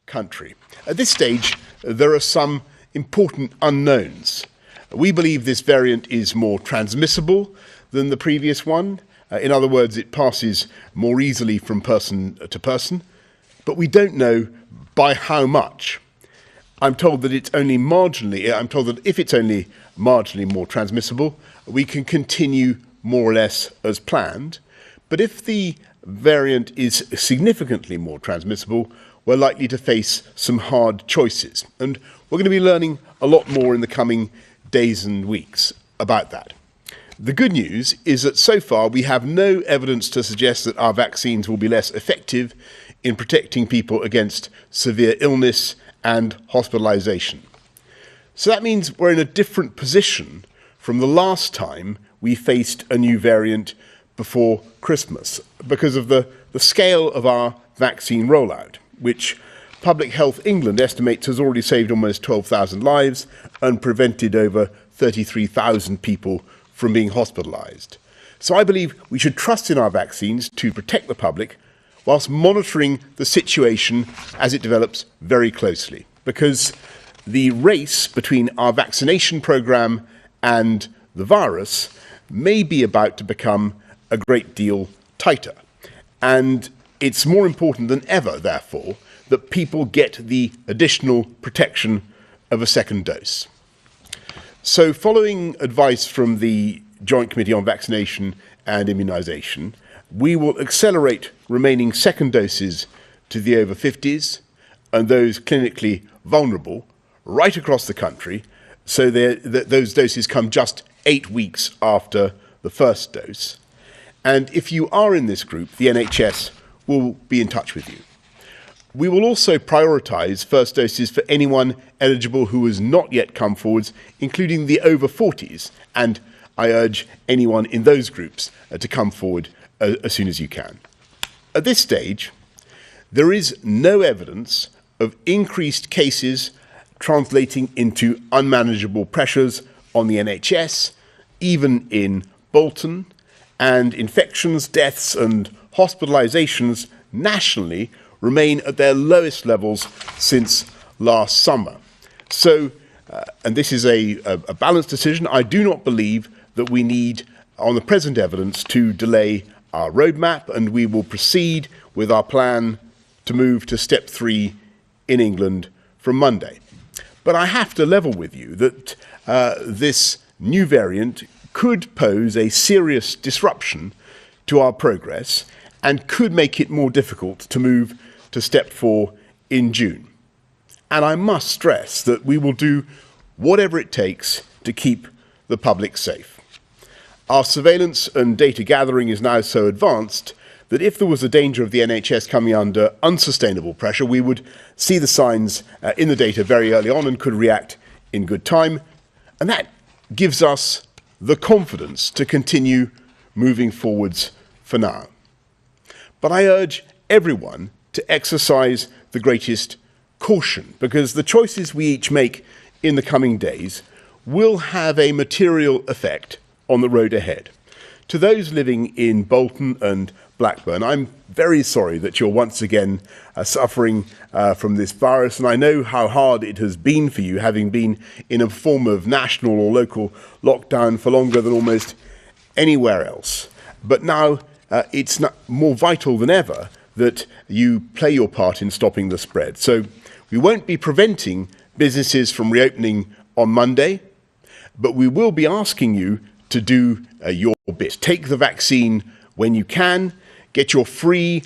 country. At this stage, there are some important unknowns. We believe this variant is more transmissible than the previous one. In other words, it passes more easily from person to person, but we don't know by how much. I'm told that if it's only marginally more transmissible, we can continue more or less as planned. But if the variant is significantly more transmissible, we're likely to face some hard choices. And we're going to be learning a lot more in the coming days and weeks about that. The good news is that so far we have no evidence to suggest that our vaccines will be less effective in protecting people against severe illness and hospitalisation. So that means we're in a different position from the last time we faced a new variant before Christmas because of the scale of our vaccine rollout, which Public Health England estimates has already saved almost 12,000 lives and prevented over 33,000 people from being hospitalised. So I believe we should trust in our vaccines to protect the public whilst monitoring the situation as it develops very closely, because the race between our vaccination programme and the virus may be about to become a great deal tighter. And it's more important than ever, therefore, that people get the additional protection of a second dose. So following advice from the Joint Committee on Vaccination and Immunisation, we will accelerate remaining second doses to the over 50s and those clinically vulnerable right across the country, so that those doses come just 8 weeks after the first dose. And if you are in this group, the NHS will be in touch with you. We will also prioritise first doses for anyone eligible who has not yet come forwards, including the over 40s, and I urge anyone in those groups to come forward as soon as you can. At this stage, there is no evidence of increased cases translating into unmanageable pressures on the NHS, even in Bolton, and infections, deaths and hospitalisations nationally remain at their lowest levels since last summer. So, and this is a balanced decision, I do not believe that we need, on the present evidence, to delay our roadmap, and we will proceed with our plan to move to step 3 in England from Monday. But I have to level with you that this new variant could pose a serious disruption to our progress and could make it more difficult to move to step 4 in June. And I must stress that we will do whatever it takes to keep the public safe. Our surveillance and data gathering is now so advanced that if there was a danger of the NHS coming under unsustainable pressure, we would see the signs in the data very early on and could react in good time. And that gives us the confidence to continue moving forwards for now. But I urge everyone to exercise the greatest caution, because the choices we each make in the coming days will have a material effect on the road ahead. To those living in Bolton and Blackburn, I'm very sorry that you're once again suffering from this virus, and I know how hard it has been for you, having been in a form of national or local lockdown for longer than almost anywhere else. But now it's more vital than ever that you play your part in stopping the spread. So we won't be preventing businesses from reopening on Monday, but we will be asking you to do your bit. Take the vaccine when you can, get your free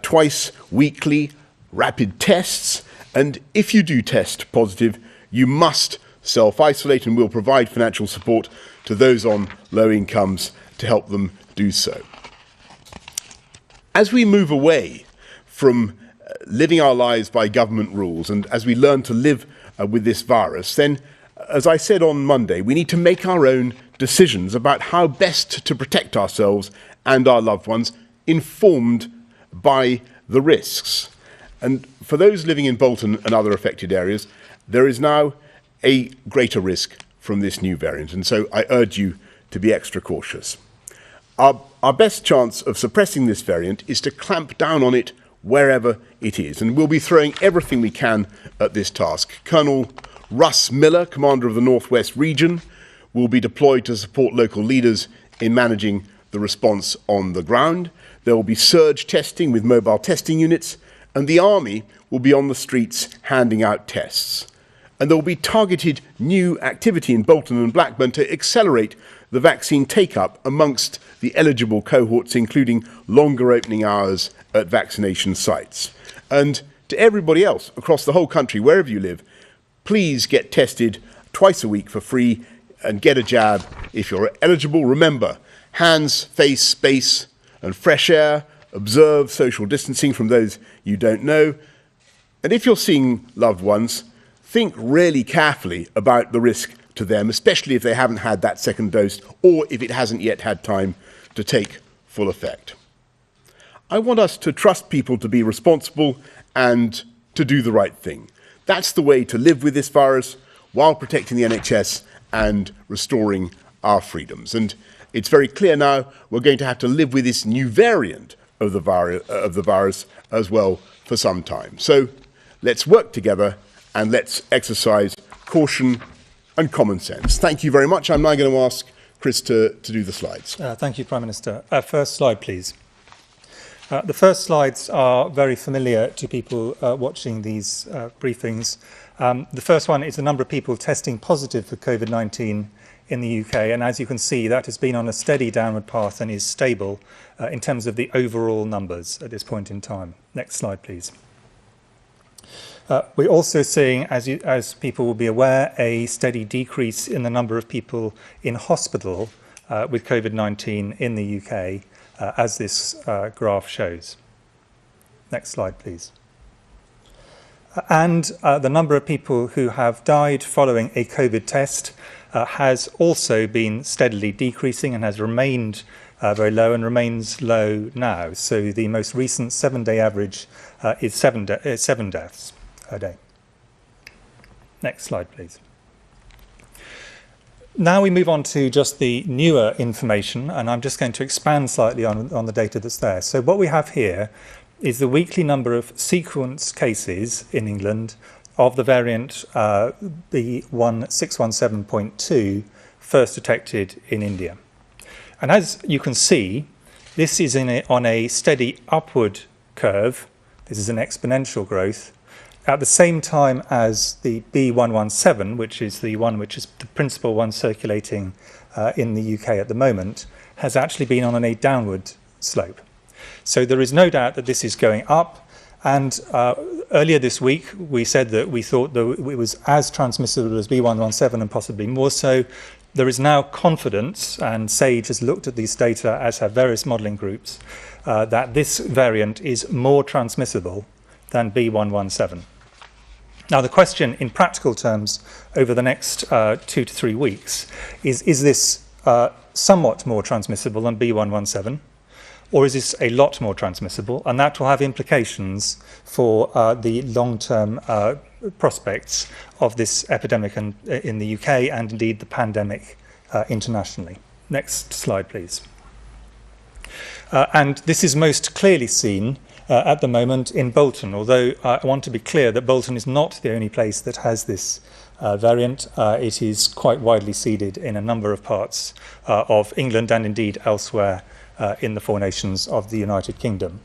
twice weekly rapid tests, and if you do test positive, you must self-isolate, and we'll provide financial support to those on low incomes to help them do so. As we move away from living our lives by government rules, and as we learn to live with this virus, then, as I said on Monday, we need to make our own decisions about how best to protect ourselves and our loved ones, informed by the risks. And for those living in Bolton and other affected areas, there is now a greater risk from this new variant, and so I urge you to be extra cautious. Our best chance of suppressing this variant is to clamp down on it wherever it is. And we'll be throwing everything we can at this task. Colonel Russ Miller, Commander of the North West Region, will be deployed to support local leaders in managing the response on the ground. There will be surge testing with mobile testing units, and the Army will be on the streets handing out tests. And there will be targeted new activity in Bolton and Blackburn to accelerate the vaccine take-up amongst the eligible cohorts, including longer opening hours at vaccination sites. And to everybody else across the whole country, wherever you live, please get tested twice a week for free and get a jab if you're eligible. Remember, hands, face, space, and fresh air. Observe social distancing from those you don't know. And if you're seeing loved ones, think really carefully about the risk to them, especially if they haven't had that second dose or if it hasn't yet had time to take full effect. I want us to trust people to be responsible and to do the right thing. That's the way to live with this virus while protecting the NHS and restoring our freedoms. And it's very clear now we're going to have to live with this new variant of the virus as well for some time. So let's work together and let's exercise caution and common sense. Thank you very much. I'm now going to ask Chris to do the slides. Thank you, Prime Minister. First slide, please. The first slides are very familiar to people watching these briefings. The first one is the number of people testing positive for COVID-19 in the UK, and as you can see, that has been on a steady downward path and is stable in terms of the overall numbers at this point in time. Next slide, please. We're also seeing, as people will be aware, a steady decrease in the number of people in hospital with COVID-19 in the UK, as this graph shows. Next slide, please. And the number of people who have died following a COVID test has also been steadily decreasing and has remained very low and remains low now. So the most recent 7-day average is 7 deaths a day. Next slide, please. Now we move on to just the newer information, and I'm just going to expand slightly on the data that's there. So what we have here is the weekly number of sequence cases in England of the variant B1617.2 first detected in India. And as you can see, this is on a steady upward curve. This is an exponential growth. At the same time as the B117, which is the principal one circulating in the UK at the moment, has actually been on a downward slope. So there is no doubt that this is going up. And earlier this week, we said that we thought that it was as transmissible as B117 and possibly more so. There is now confidence, and SAGE has looked at these data, as have various modelling groups, that this variant is more transmissible than B117. Now, the question in practical terms over the next 2 to 3 weeks is this somewhat more transmissible than B117, or is this a lot more transmissible? And that will have implications for the long-term prospects of this epidemic in the UK and indeed the pandemic internationally. Next slide, please. And this is most clearly seen at the moment in Bolton, although I want to be clear that Bolton is not the only place that has this variant. It is quite widely seeded in a number of parts of England and indeed elsewhere in the 4 nations of the United Kingdom.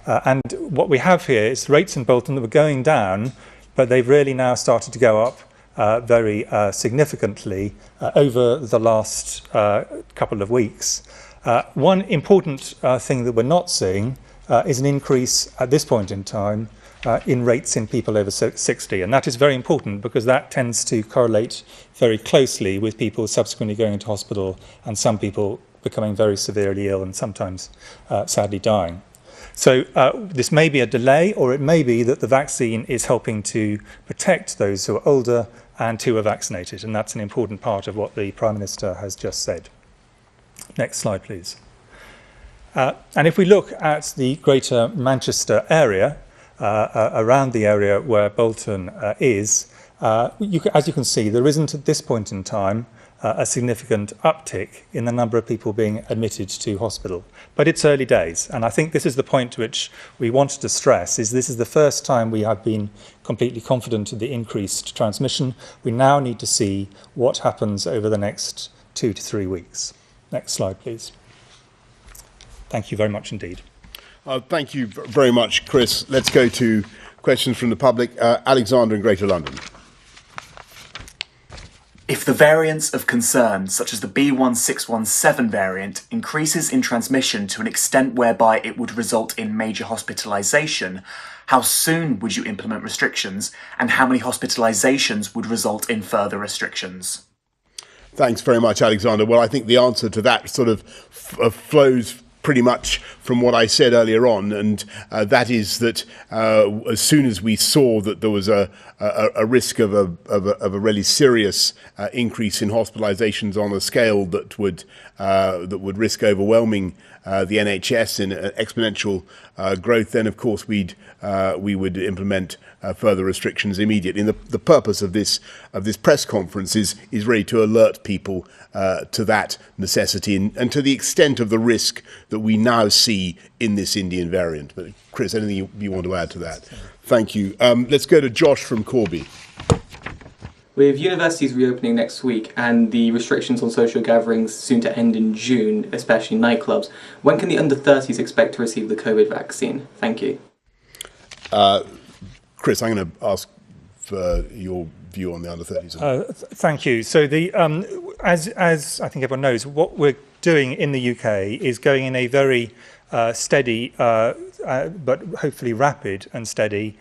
And what we have here is rates in Bolton that were going down, but they've really now started to go up very significantly over the last couple of weeks. One important thing that we're not seeing is an increase at this point in time in rates in people over 60. And that is very important because that tends to correlate very closely with people subsequently going into hospital and some people becoming very severely ill and sometimes sadly dying. So this may be a delay, or it may be that the vaccine is helping to protect those who are older and who are vaccinated. And that's an important part of what the Prime Minister has just said. Next slide, please. And if we look at the Greater Manchester area, around the area where Bolton is, As you can see, there isn't at this point in time a significant uptick in the number of people being admitted to hospital. But it's early days, and I think this is the point which we wanted to stress, is this is the first time we have been completely confident of the increased transmission. We now need to see what happens over the next 2 to 3 weeks. Next slide, please. Thank you very much indeed. Thank you very much, Chris. Let's go to questions from the public. Alexander in Greater London. If the variants of concern, such as the B1617 variant, increases in transmission to an extent whereby it would result in major hospitalisation, how soon would you implement restrictions, and how many hospitalisations would result in further restrictions? Thanks very much, Alexander. Well, I think the answer to that sort of flows pretty much from what I said earlier on, and that is that as soon as we saw that there was a risk of a really serious increase in hospitalisations on a scale that would risk overwhelming the NHS in exponential growth, then of course we would implement further restrictions immediately. And the purpose of this press conference is really to alert people to that necessity and to the extent of the risk that we now see in this Indian variant. But Chris, anything you want to add to that? Thank you. Let's go to Josh from Corby. With universities reopening next week and the restrictions on social gatherings soon to end in June, especially nightclubs, when can the under-30s expect to receive the COVID vaccine? Thank you. Chris, I'm going to ask for your view on the under-30s. Thank you. So as I think everyone knows, what we're doing in the UK is going in a very steady, but hopefully rapid and steady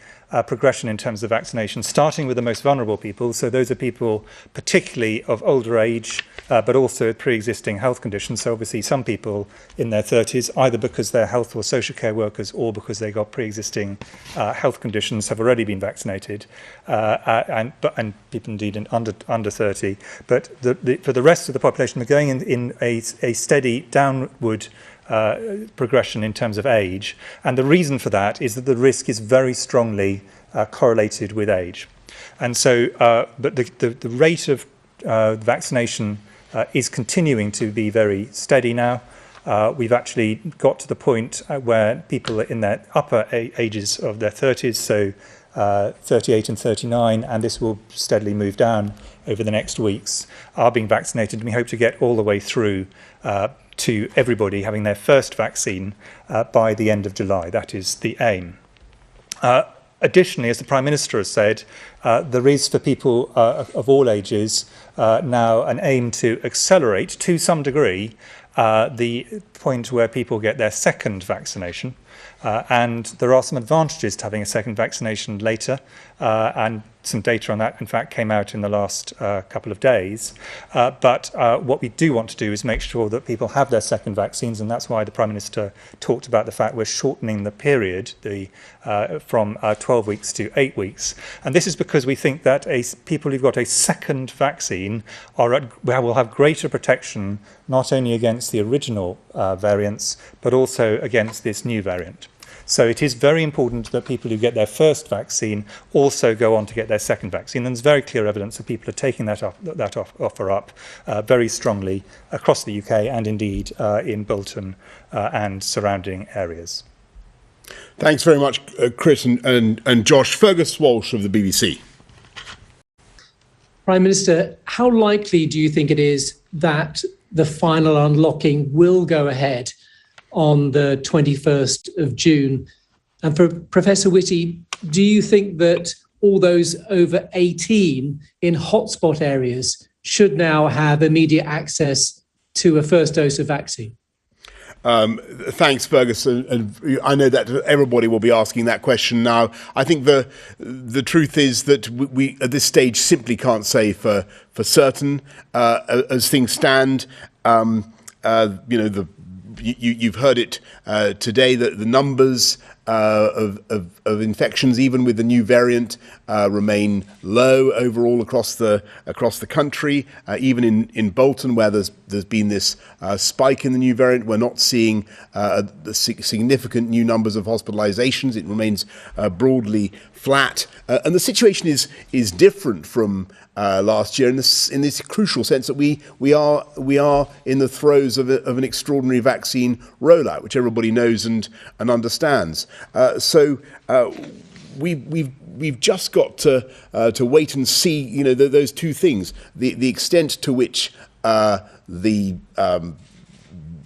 progression in terms of vaccination, starting with the most vulnerable people. So those are people particularly of older age, but also pre-existing health conditions. So obviously some people in their 30s, either because they're health or social care workers or because they got pre-existing health conditions, have already been vaccinated, and people indeed under 30. But for the rest of the population, we're going in a steady downward progression in terms of age, and the reason for that is that the risk is very strongly correlated with age, and so but the rate of vaccination is continuing to be very steady now. We've actually got to the point where people in their upper ages of their 30s, so 38 and 39, and this will steadily move down over the next weeks, are being vaccinated, and we hope to get all the way through to everybody having their first vaccine by the end of July. That is the aim. Additionally, as the Prime Minister has said, there is for people of all ages now an aim to accelerate to some degree the point where people get their second vaccination. And there are some advantages to having a second vaccination later, and some data on that, in fact, came out in the last couple of days. But what we do want to do is make sure that people have their second vaccines, and that's why the Prime Minister talked about the fact we're shortening the period from 12 weeks to 8 weeks. And this is because we think that people who've got a second vaccine will have greater protection, not only against the original variants, but also against this new variant. So it is very important that people who get their first vaccine also go on to get their second vaccine. And there's very clear evidence that people are taking that offer up very strongly across the UK and indeed in Bolton and surrounding areas. Thanks very much, Chris and Josh. Fergus Walsh of the BBC. Prime Minister, how likely do you think it is that the final unlocking will go ahead on the 21st of June? And for Professor Whitty, do you think that all those over 18 in hotspot areas should now have immediate access to a first dose of vaccine? Thanks, Fergus. And I know that everybody will be asking that question now. I think the truth is that we at this stage simply can't say for certain. As things stand, you've heard it today that the numbers of infections, even with the new variant, remain low overall across the country. Even in Bolton, where there's been this spike in the new variant, we're not seeing the significant new numbers of hospitalizations. It remains broadly flat, and the situation is different from last year in this crucial sense that we are in the throes of an extraordinary vaccine rollout, which everybody knows and understands. So we've just got to wait and see, those two things: the extent to which the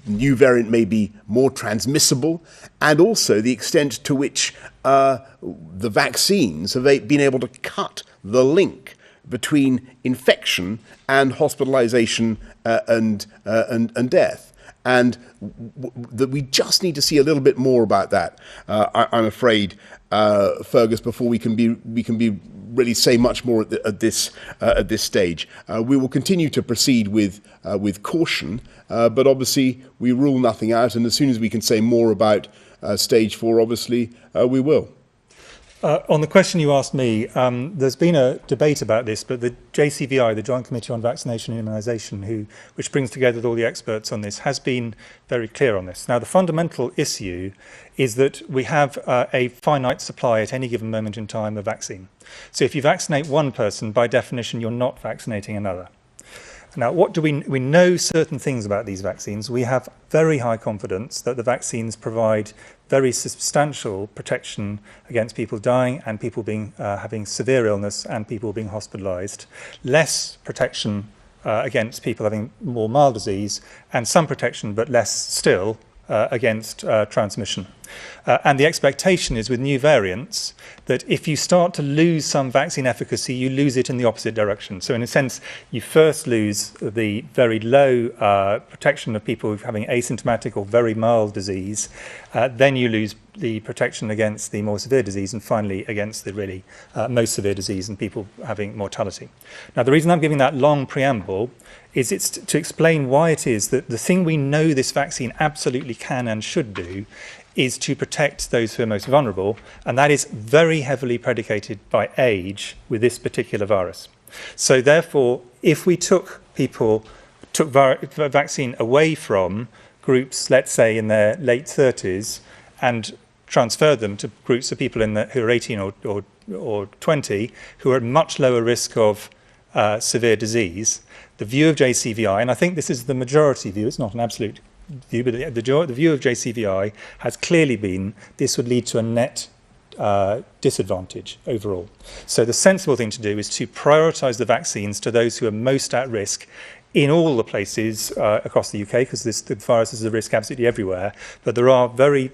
new variant may be more transmissible, and also the extent to which the vaccines have been able to cut the link between infection and hospitalization and death. And that we just need to see a little bit more about that, I'm afraid, Fergus, before we can be really say much more at this stage. We will continue to proceed with caution, but obviously we rule nothing out, and as soon as we can say more about stage 4, obviously we will. On the question you asked me, there's been a debate about this, but the JCVI, the Joint Committee on Vaccination and Immunisation, which brings together all the experts on this, has been very clear on this. Now, the fundamental issue is that we have a finite supply at any given moment in time of vaccine. So if you vaccinate one person, by definition, you're not vaccinating another. Now, what do we know certain things about these vaccines. We have very high confidence that the vaccines provide very substantial protection against people dying and people having severe illness and people being hospitalised, less protection against people having more mild disease, and some protection, but less still, against transmission. And the expectation is with new variants that if you start to lose some vaccine efficacy, you lose it in the opposite direction. So in a sense, you first lose the very low protection of people having asymptomatic or very mild disease, then you lose the protection against the more severe disease, and finally against the really most severe disease and people having mortality. Now, the reason I'm giving that long preamble is it's to explain why it is that the thing we know this vaccine absolutely can and should do is to protect those who are most vulnerable, and that is very heavily predicated by age with this particular virus. So therefore, if we took vaccine away from groups, let's say in their late 30s, and transferred them to groups of people who are 18 or 20, who are at much lower risk of severe disease, the view of JCVI, and I think this is the majority view, it's not an absolute view, but the view of JCVI has clearly been this would lead to a net disadvantage overall. So the sensible thing to do is to prioritise the vaccines to those who are most at risk in all the places across the UK, because the virus is a risk absolutely everywhere, but there are very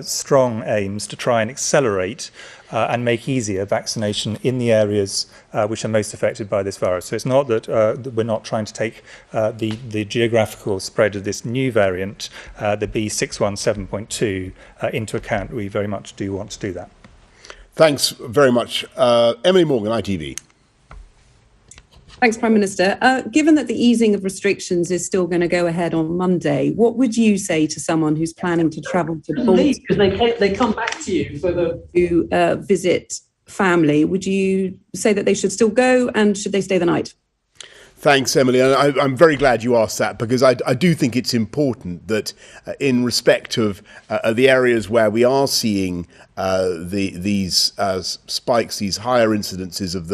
strong aims to try and accelerate and make easier vaccination in the areas which are most affected by this virus. So it's not that we're not trying to take the geographical spread of this new variant, the B617.2, into account. We very much do want to do that. Thanks very much. Emily Morgan, ITV. Thanks, Prime Minister. Given that the easing of restrictions is still going to go ahead on Monday, what would you say to someone who's planning to travel to Bolton? Because they come back to you for to visit family? Would you say that they should still go, and should they stay the night? Thanks, Emily. And I'm very glad you asked that, because I do think it's important that in respect of the areas where we are seeing these spikes, these higher incidences of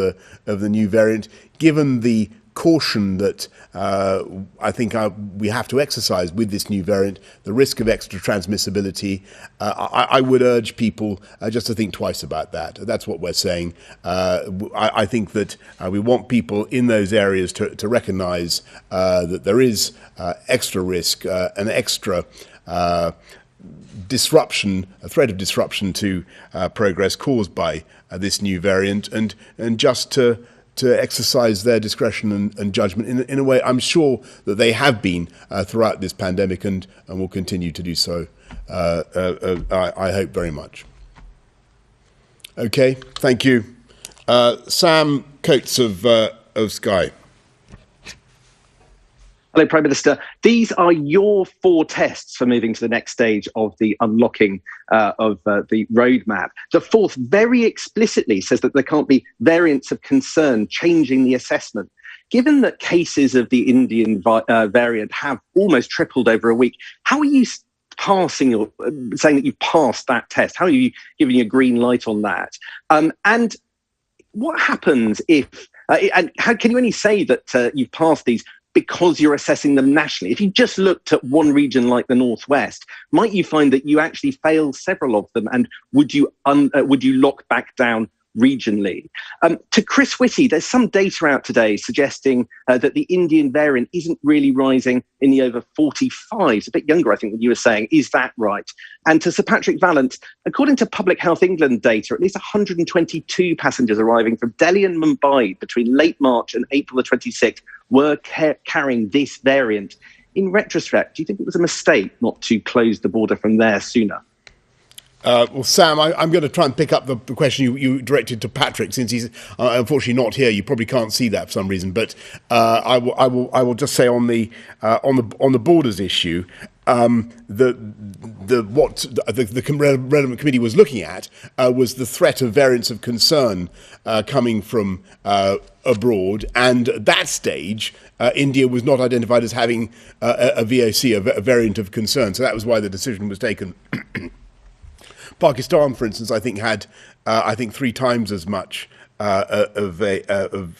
the new variant, given the caution that I think we have to exercise with this new variant, the risk of extra transmissibility, I would urge people just to think twice about that. That's what we're saying. I think that we want people in those areas to recognise that there is extra risk, an extra disruption, a threat of disruption to progress caused by this new variant, and just to exercise their discretion and judgment in a way I'm sure that they have been throughout this pandemic and will continue to do so, I hope very much. Okay, thank you. Sam Coates of Sky. Hello, Prime Minister. These are your 4 tests for moving to the next stage of the unlocking of the roadmap. The 4th very explicitly says that there can't be variants of concern changing the assessment. Given that cases of the Indian variant have almost tripled over a week, how are you passing or saying that you've passed that test? How are you giving a green light on that? And what happens if, and how can you only say that you've passed these because you're assessing them nationally? If you just looked at one region like the Northwest, might you find that you actually fail several of them? And would you lock back down regionally? To Chris Whitty, there's some data out today suggesting that the Indian variant isn't really rising in the over 45s, a bit younger, I think, than you were saying. Is that right? And to Sir Patrick Vallance, according to Public Health England data, at least 122 passengers arriving from Delhi and Mumbai between late March and April the 26th were carrying this variant. In retrospect, do you think it was a mistake not to close the border from there sooner? Well, Sam, I'm going to try and pick up the question you directed to Patrick, since he's unfortunately not here. You probably can't see that for some reason, but I will just say on the borders issue, the relevant committee was looking at was the threat of variants of concern coming from abroad, and at that stage, India was not identified as having a VOC, a variant of concern. So that was why the decision was taken. Pakistan, for instance, I think had 3 times as much of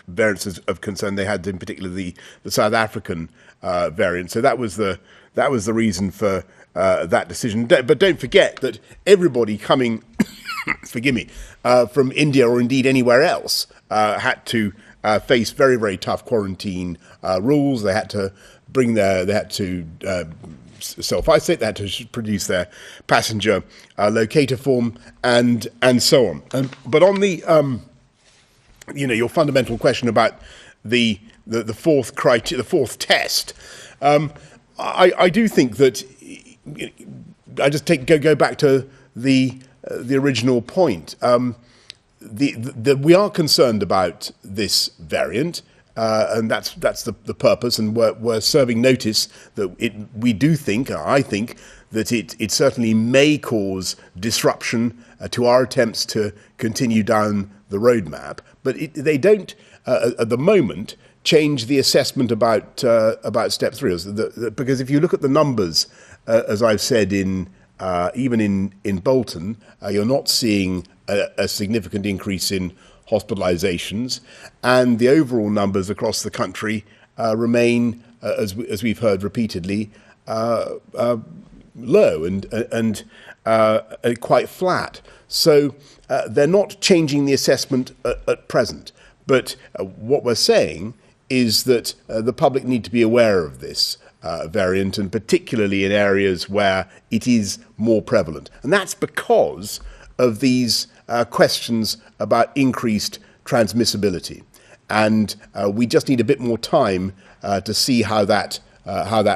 variants of concern. They had, in particular, the South African variant. So that was the reason for that decision. But don't forget that everybody coming, forgive me, from India or indeed anywhere else had to face very, very tough quarantine rules. They had to self-isolate, they had to produce their passenger locator form, and so on. But on the, your fundamental question about the fourth test, I do think that I just go back to the original point. We are concerned about this variant. And that's the purpose, and we're serving notice that I think that it certainly may cause disruption to our attempts to continue down the roadmap, but they don't at the moment change the assessment about step 3, because if you look at the numbers, as I've said even in Bolton, you're not seeing a significant increase in hospitalizations, and the overall numbers across the country remain, as we've heard repeatedly, low and quite flat. So they're not changing the assessment at present. But what we're saying is that the public need to be aware of this variant, and particularly in areas where it is more prevalent. And that's because of these questions about increased transmissibility, and we just need a bit more time to see how that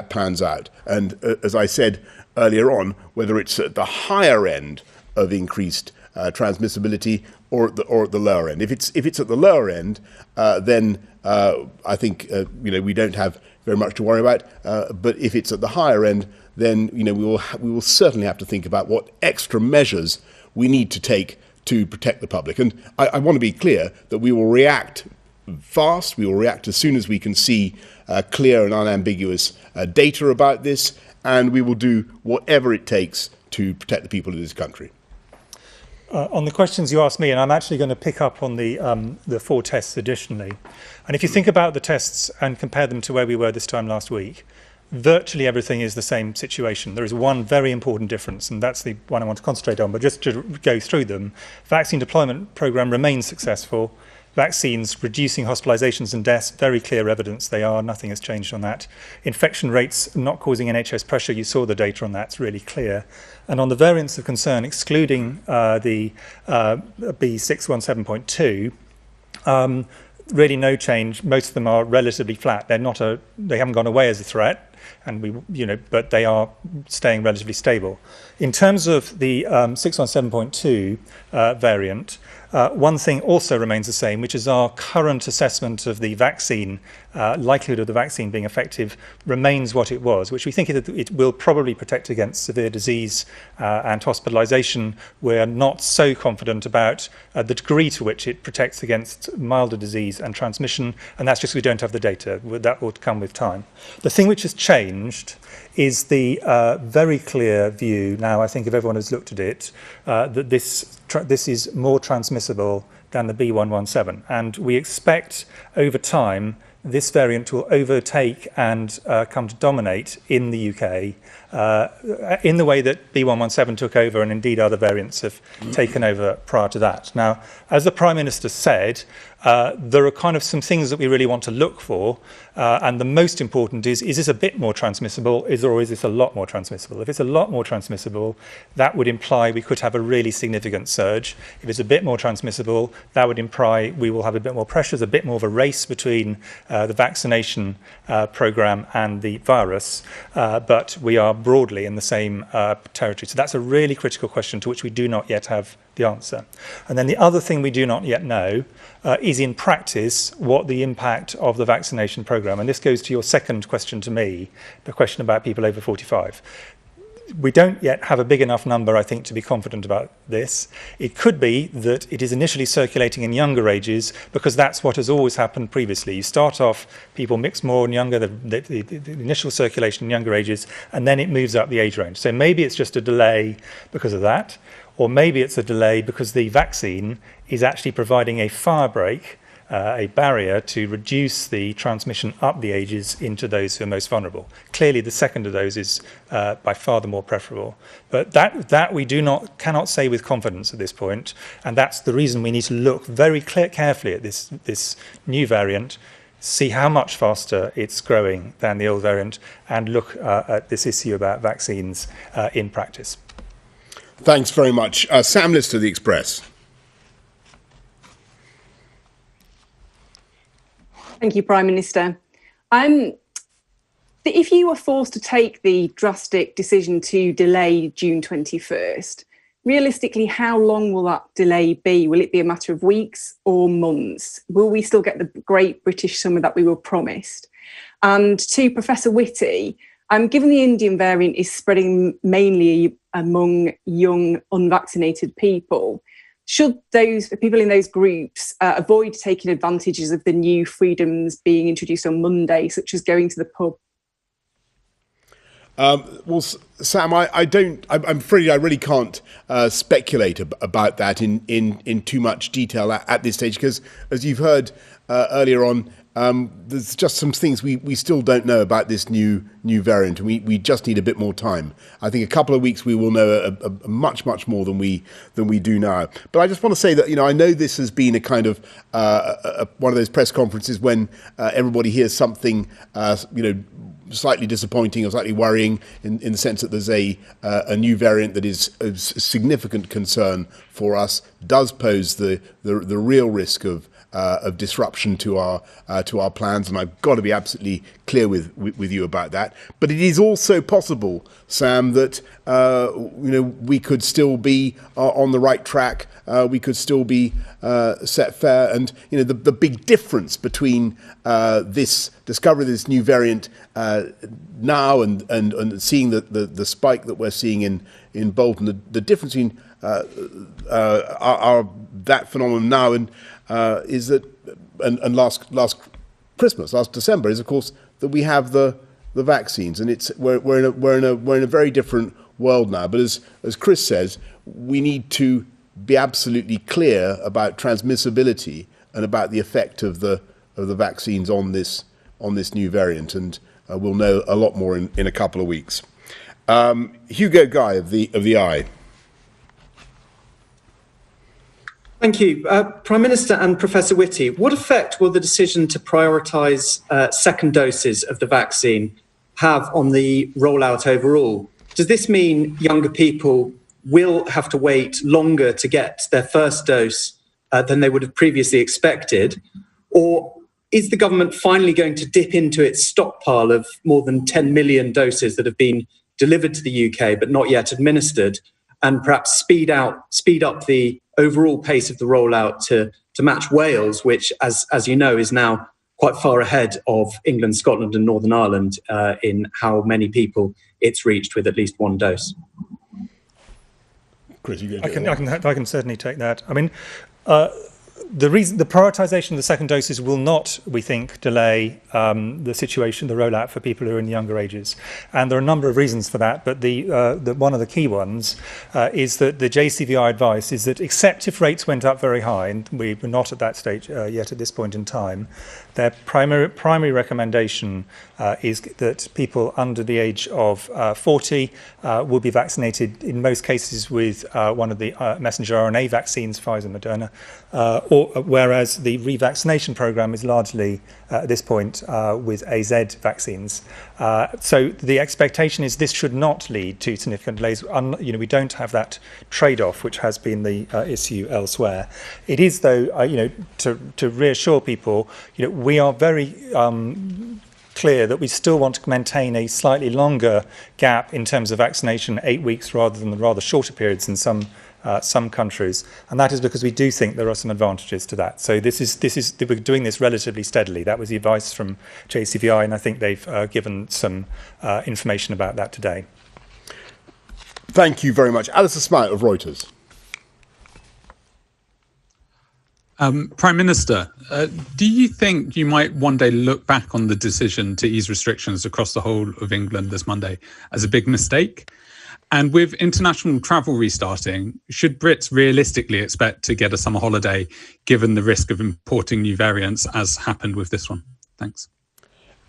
pans out. And as I said earlier on, whether it's at the higher end of increased transmissibility or at the lower end. If it's at the lower end, then I think we don't have very much to worry about. But if it's at the higher end, then we will certainly have to think about what extra measures we need to take to protect the public. And I want to be clear that we will react fast. We will react as soon as we can see clear and unambiguous data about this, and we will do whatever it takes to protect the people of this country. On the questions you asked me, and I'm actually going to pick up on the 4 tests additionally. And if you think about the tests and compare them to where we were this time last week, virtually everything is the same situation. There is one very important difference, and that's the one I want to concentrate on. But just to go through them, vaccine deployment programme remains successful. Vaccines reducing hospitalisations and deaths, very clear evidence they are. Nothing has changed on that. Infection rates not causing NHS pressure. You saw the data on that. It's really clear. And on the variants of concern, excluding the B617.2, really no change. Most of them are relatively flat. They haven't gone away as a threat. but they are staying relatively stable. In terms of the 617.2 variant, one thing also remains the same, which is our current assessment of the vaccine, likelihood of the vaccine being effective remains what it was, which we think it will probably protect against severe disease and hospitalisation. We're not so confident about the degree to which it protects against milder disease and transmission, and that's just we don't have the data. That will come with time. The thing which has changed is the very clear view now, I think if everyone has looked at it, that this is more transmissible than the B117, and we expect over time this variant will overtake and come to dominate in the UK in the way that B117 took over, and indeed other variants have taken over prior to that. Now, as the Prime Minister said, there are kind of some things that we really want to look for, and the most important is this a bit more transmissible, or is this a lot more transmissible? If it's a lot more transmissible, that would imply we could have a really significant surge. If it's a bit more transmissible, that would imply we will have a bit more pressures, a bit more of a race between the vaccination programme and the virus, but we are broadly in the same territory. So that's a really critical question to which we do not yet have the answer. And then the other thing we do not yet know is in practice what the impact of the vaccination programme, and this goes to your second question to me, the question about people over 45. We don't yet have a big enough number, I think, to be confident about this. It could be that it is initially circulating in younger ages because that's what has always happened previously. You start off, people mix more and younger, the initial circulation in younger ages, and then it moves up the age range. So maybe it's just a delay because of that, or maybe it's a delay because the vaccine is actually providing a firebreak, a barrier to reduce the transmission up the ages into those who are most vulnerable. Clearly, the second of those is by far the more preferable. But that we cannot say with confidence at this point, and that's the reason we need to look very carefully at this new variant, see how much faster it's growing than the old variant, and look at this issue about vaccines in practice. Thanks very much. Sam Lister, The Express. Thank you, Prime Minister. If you were forced to take the drastic decision to delay June 21st, realistically, how long will that delay be? Will it be a matter of weeks or months? Will we still get the great British summer that we were promised? And to Professor Whitty, given the Indian variant is spreading mainly among young, unvaccinated people, should those people in those groups avoid taking advantages of the new freedoms being introduced on Monday, such as going to the pub? Well, Sam, I'm afraid I really can't speculate about that in too much detail at this stage, because as you've heard earlier on, there's just some things we still don't know about this new variant, and we just need a bit more time. I think a couple of weeks we will know a much more than we do now. But I just want to say that I know this has been a kind of one of those press conferences when everybody hears something slightly disappointing or slightly worrying in the sense that there's a new variant that is a significant concern for us, does pose the real risk of disruption to our plans, and I've got to be absolutely clear with you about that. But it is also possible, Sam, that we could still be on the right track. We could still be set fair, and the big difference between this discovery of this new variant now and seeing the spike that we're seeing in Bolton, the difference between that phenomenon now and is that, and last December, is of course that we have the vaccines, and we're in a very different world now. But as Chris says, we need to be absolutely clear about transmissibility and about the effect of the vaccines on this new variant, and we'll know a lot more in a couple of weeks. Hugo Guy of the Eye. Thank you. Prime Minister and Professor Whitty, what effect will the decision to prioritise second doses of the vaccine have on the rollout overall? Does this mean younger people will have to wait longer to get their first dose than they would have previously expected? Or is the government finally going to dip into its stockpile of more than 10 million doses that have been delivered to the UK but not yet administered, and perhaps speed up the overall pace of the rollout to match Wales, which, as you know, is now quite far ahead of England, Scotland and Northern Ireland in how many people it's reached with at least one dose? Chris, I can certainly take that. I mean, the prioritisation of the second doses will not, we think, delay the situation, the rollout for people who are in younger ages. And there are a number of reasons for that, but one of the key ones is that the JCVI advice is that, except if rates went up very high, and we're not at that stage yet at this point in time, their primary recommendation is that people under the age of 40 will be vaccinated in most cases with one of the messenger RNA vaccines, Pfizer, Moderna, whereas the revaccination programme is largely at this point with AZ vaccines. So the expectation is this should not lead to significant delays. We don't have that trade-off, which has been the issue elsewhere. It is, though, to reassure people, we are very clear that we still want to maintain a slightly longer gap in terms of vaccination, 8 weeks rather than the rather shorter periods in some countries, and that is because we do think there are some advantages to that. So we're doing this relatively steadily. That was the advice from JCVI, and I think they've given some information about that today. Thank you very much. Alistair Smyth of Reuters. Prime Minister, do you think you might one day look back on the decision to ease restrictions across the whole of England this Monday as a big mistake? And with international travel restarting, should Brits realistically expect to get a summer holiday given the risk of importing new variants as happened with this one? Thanks.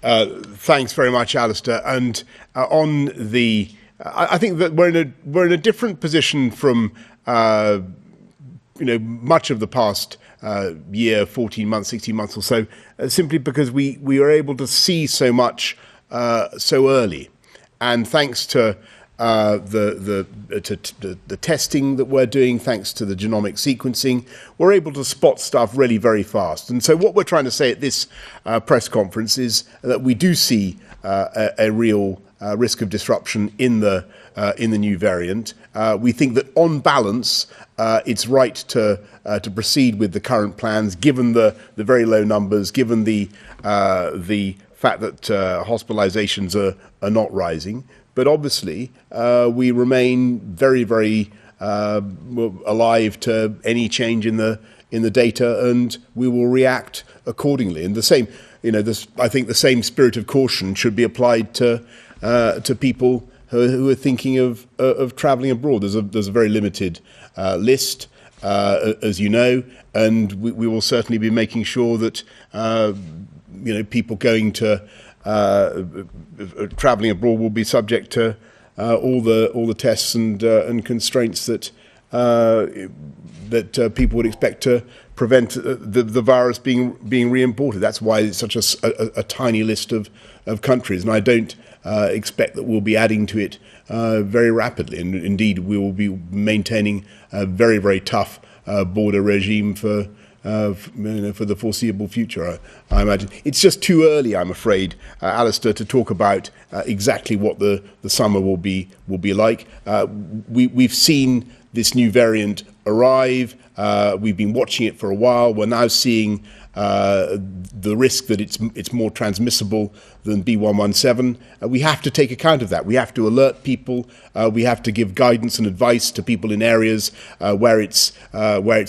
Thanks very much, Alistair. And on the, I think that we're in a different position from much of the past year, 14 months, 16 months or so, simply because we were able to see so much so early, and thanks to the testing that we're doing, thanks to the genomic sequencing, we're able to spot stuff really very fast. And so what we're trying to say at this press conference is that we do see a real risk of disruption in the new variant. We think that on balance, it's right to proceed with the current plans, given the very low numbers, given the fact that hospitalizations are not rising. But obviously, we remain very, very alive to any change in the data, and we will react accordingly. And the same, I think the same spirit of caution should be applied to people who are thinking of travelling abroad. There's a very limited list, as you know, and we will certainly be making sure that people going to travelling abroad will be subject to all the tests and constraints that people would expect to prevent the virus being re-imported. That's why it's such a tiny list of countries, and I don't expect that we'll be adding to it very rapidly. And indeed, we will be maintaining a very, very tough border regime for the foreseeable future, I imagine. It's just too early, I'm afraid, Alistair, to talk about exactly what the summer will be like. We've seen this new variant arrive. We've been watching it for a while. We're now seeing the risk that it's more transmissible than B117. We have to take account of that. We have to alert people. We have to give guidance and advice to people in areas where it's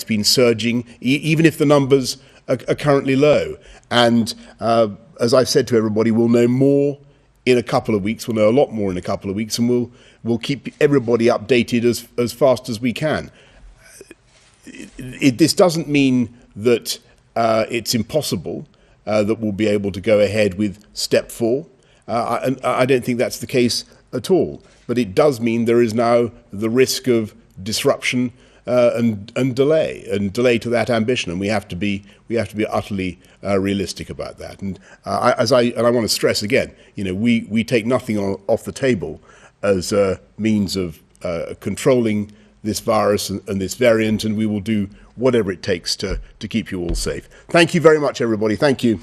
been surging, even if the numbers are currently low. And as I've said to everybody, we'll know more in a couple of weeks. We'll know a lot more in a couple of weeks, and we'll keep everybody updated as fast as we can. This doesn't mean that it's impossible that we'll be able to go ahead with step 4. I don't think that's the case at all. But it does mean there is now the risk of disruption and delay to that ambition, and we have to be utterly realistic about that. And I want to stress again, we take nothing off the table as a means of controlling this virus and this variant, and we will do whatever it takes to keep you all safe. Thank you very much, everybody. Thank you.